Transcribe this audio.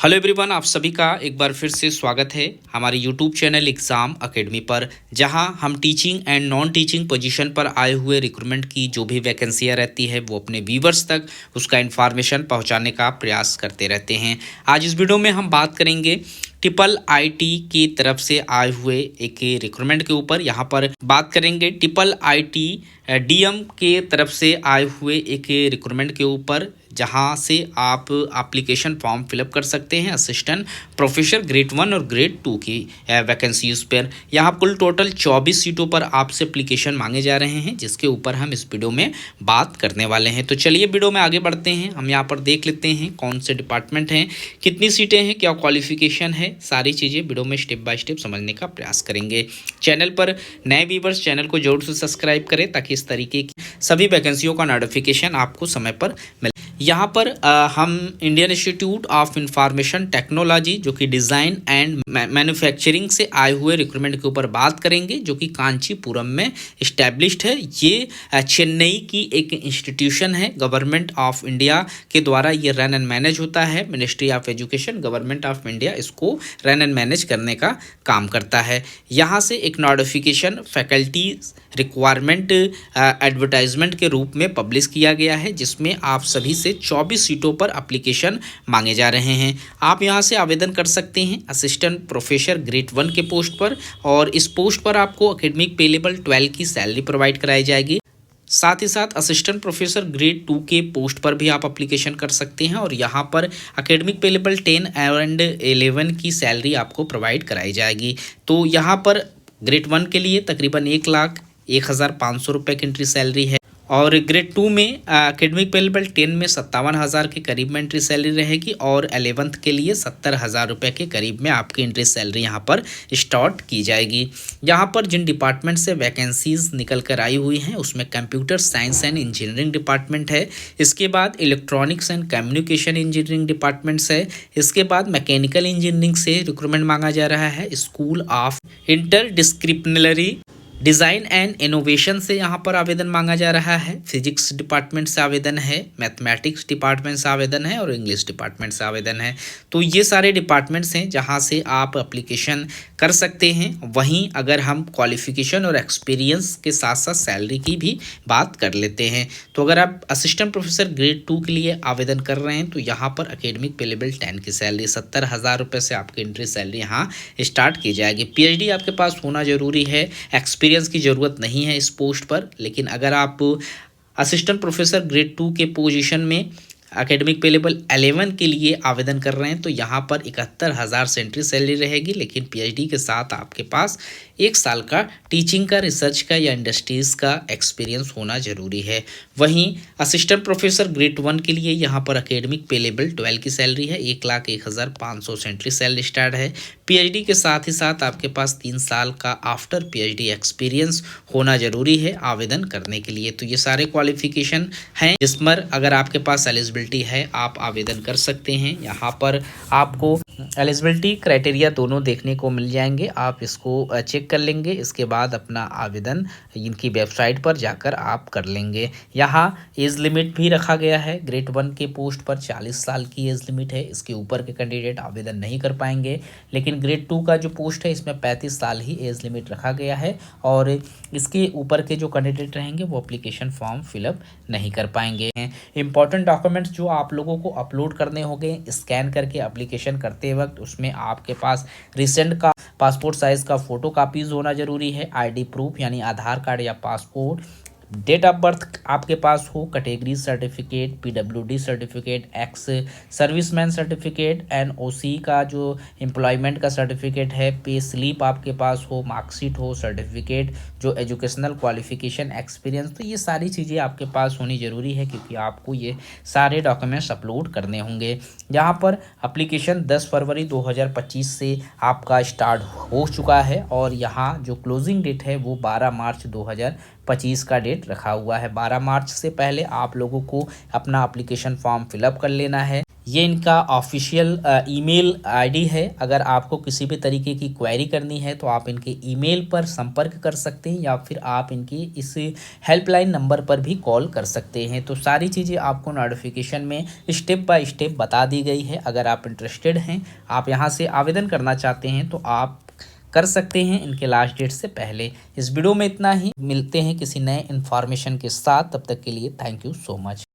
Hello everyone, आप सभी का एक बार फिर से स्वागत है हमारे यूट्यूब चैनल एग्ज़ाम अकेडमी पर, जहां हम teaching and non teaching position पर आए हुए रिक्रूटमेंट की जो भी वैकेंसियां रहती है वो अपने व्यूवर्स तक उसका इन्फॉर्मेशन पहुंचाने का प्रयास करते रहते हैं। आज इस वीडियो में हम बात करेंगे ट्रिपल आईटी की तरफ से आए हुए एक रिक्रूटमेंट के ऊपर। यहाँ पर बात करेंगे ट्रिपल आईटी डीएम के तरफ से आए हुए एक रिक्रूटमेंट के ऊपर, जहां से आप एप्लीकेशन फॉर्म फिलअप कर सकते हैं असिस्टेंट प्रोफेसर ग्रेड 1 और ग्रेड 2 की वैकेंसीज पर। यहाँ कुल टोटल 24 सीटों पर आपसे एप्लीकेशन मांगे जा रहे हैं, जिसके ऊपर हम इस वीडियो में बात करने वाले हैं। तो चलिए वीडियो में आगे बढ़ते हैं। हम यहाँ पर देख लेते हैं कौन से डिपार्टमेंट हैं, कितनी सीटें हैं, क्या क्वालिफिकेशन है, सारी चीज़ें वीडियो में स्टेप बाय स्टेप समझने का प्रयास करेंगे। चैनल पर नए व्यूअर्स चैनल को जरूर से सब्सक्राइब करें ताकि इस तरीके की सभी वैकेंसियों का नोटिफिकेशन आपको समय पर मिले। यहाँ पर हम Indian institute of information technology जो कि डिज़ाइन एंड मैन्युफैक्चरिंग से आए हुए रिक्रूटमेंट के ऊपर बात करेंगे, जो कि कांचीपुरम में इस्टेब्लिश्ड है। ये चेन्नई की एक इंस्टीट्यूशन है, गवर्नमेंट ऑफ इंडिया के द्वारा ये रन एंड मैनेज होता है। Ministry of education, government of India इसको रन एंड मैनेज करने का काम करता है। यहाँ से एक नोटिफिकेशन फैकल्टी रिक्वायरमेंट एडवर्टाइजमेंट के रूप में पब्लिश किया गया है, जिसमें आप सभी से 24 सीटों पर एप्लीकेशन मांगे जा रहे हैं। आप यहां से आवेदन कर सकते हैं असिस्टेंट प्रोफेसर ग्रेड 1 के पोस्ट पर, और इस पोस्ट पर आपको एकेडमिक पे लेवल 12 की सैलरी प्रोवाइड कराई जाएगी। साथ ही साथ असिस्टेंट प्रोफेसर ग्रेड 2 के पोस्ट पर भी आप एप्लीकेशन कर सकते हैं, और यहाँ पर एकेडमिक पे लेवल 10 एंड 11 की सैलरी आपको प्रोवाइड कराई जाएगी। तो यहाँ पर ग्रेड 1 के लिए तकरीबन 1,01,500 रुपये की एंट्री सैलरी है, और ग्रेड 2 में एकेडमिक पे लेवल 10 में 57,000 के करीब में एंट्री सैलरी रहेगी, और 11th के लिए 70,000 रुपये के करीब में आपकी एंट्री सैलरी यहाँ पर स्टार्ट की जाएगी। यहाँ पर जिन डिपार्टमेंट से वैकेंसीज निकल कर आई हुई हैं उसमें computer science and engineering department है, इसके बाद electronics and communication engineering departments है, इसके बाद मैकेनिकल इंजीनियरिंग से रिक्रूटमेंट मांगा जा रहा है। School of interdisciplinary design and innovation से यहाँ पर आवेदन मांगा जा रहा है। फिजिक्स डिपार्टमेंट से आवेदन है, मैथमेटिक्स डिपार्टमेंट से आवेदन है, और इंग्लिश डिपार्टमेंट से आवेदन है। तो ये सारे डिपार्टमेंट्स हैं जहाँ से आप एप्लीकेशन कर सकते हैं। वहीं अगर हम क्वालिफिकेशन और एक्सपीरियंस के साथ साथ सैलरी की भी बात कर लेते हैं, तो अगर आप असिस्टेंट प्रोफेसर ग्रेड 2 के लिए आवेदन कर रहे हैं तो यहाँ पर एकेडमिक पे लेवल 10 की सैलरी 70,000 रुपये से आपकी एंट्री सैलरी यहाँ स्टार्ट की जाएगी। पीएचडी आपके पास होना जरूरी है, एक्सपीरियंस की ज़रूरत नहीं है इस पोस्ट पर। लेकिन अगर आप असिस्टेंट प्रोफेसर ग्रेड 2 के पोजीशन में एकेडमिक पे लेवल 11 के लिए आवेदन कर रहे हैं तो यहाँ पर 71,000 से एंट्री सैलरी रहेगी। लेकिन पीएचडी के साथ आपके पास 1 साल का टीचिंग का, रिसर्च का या इंडस्ट्रीज़ का एक्सपीरियंस होना ज़रूरी है। वहीं असिस्टेंट प्रोफेसर ग्रेड 1 के लिए यहाँ पर एकेडमिक पे लेवल 12 की सैलरी है, 1,01,500 से एंट्री सैलरी स्टार्ट है। पीएचडी के साथ ही साथ आपके पास 3 साल का आफ्टर पीएचडी एक्सपीरियंस होना ज़रूरी है आवेदन करने के लिए। तो ये सारे क्वालिफिकेशन हैं जिस पर अगर आपके पास एलिजिबिलिटी है आप आवेदन कर सकते हैं। यहाँ पर आपको एलिजिबिलिटी क्राइटेरिया दोनों देखने को मिल जाएंगे, आप इसको चेक कर लेंगे। इसके बाद अपना आवेदन इनकी वेबसाइट पर जाकर आप कर लेंगे। यहाँ एज लिमिट भी रखा गया है। ग्रेड 1 के पोस्ट पर 40 साल की एज लिमिट है, इसके ऊपर के कैंडिडेट आवेदन नहीं कर पाएंगे। लेकिन ग्रेड 2 का जो पोस्ट है इसमें 35 साल ही एज लिमिट रखा गया है, और इसके ऊपर के जो कैंडिडेट रहेंगे वो एप्लीकेशन फॉर्म फिलअप नहीं कर पाएंगे। इंपॉर्टेंट डॉक्यूमेंट्स जो आप लोगों को अपलोड करने होंगे स्कैन करके एप्लीकेशन करते वक्त, उसमें आपके पास रिसेंट का पासपोर्ट साइज़ का फ़ोटो कापीज़ होना ज़रूरी है, आईडी प्रूफ यानी आधार कार्ड या पासपोर्ट, डेट ऑफ बर्थ आपके पास हो, category certificate, PWD certificate, ex serviceman certificate, NOC का जो एम्प्लॉयमेंट का सर्टिफिकेट है, पे स्लिप आपके पास हो, मार्कशीट हो, सर्टिफिकेट जो एजुकेशनल क्वालिफिकेशन, एक्सपीरियंस। तो ये सारी चीज़ें आपके पास होनी ज़रूरी है, क्योंकि आपको ये सारे डॉक्यूमेंट्स अपलोड करने होंगे। यहाँ पर एप्लीकेशन 10 फरवरी 2025 से आपका स्टार्ट हो चुका है, और यहाँ जो क्लोजिंग डेट है वो 12 मार्च 25 का डेट रखा हुआ है। 12 मार्च से पहले आप लोगों को अपना एप्लीकेशन फॉर्म फिलअप कर लेना है। ये इनका ऑफिशियल ईमेल आईडी है। अगर आपको किसी भी तरीके की क्वेरी करनी है तो आप इनके ईमेल पर संपर्क कर सकते हैं या फिर आप इनकी इस हेल्पलाइन नंबर पर भी कॉल कर सकते हैं। तो सारी चीज़ें आपको नोटिफिकेशन में स्टेप बाय स्टेप बता दी गई है। अगर आप इंटरेस्टेड हैं, आप यहाँ से आवेदन करना चाहते हैं तो आप कर सकते हैं इनके लास्ट डेट से पहले। इस वीडियो में इतना ही, मिलते हैं किसी नए इन्फॉर्मेशन के साथ। तब तक के लिए थैंक यू सो मच।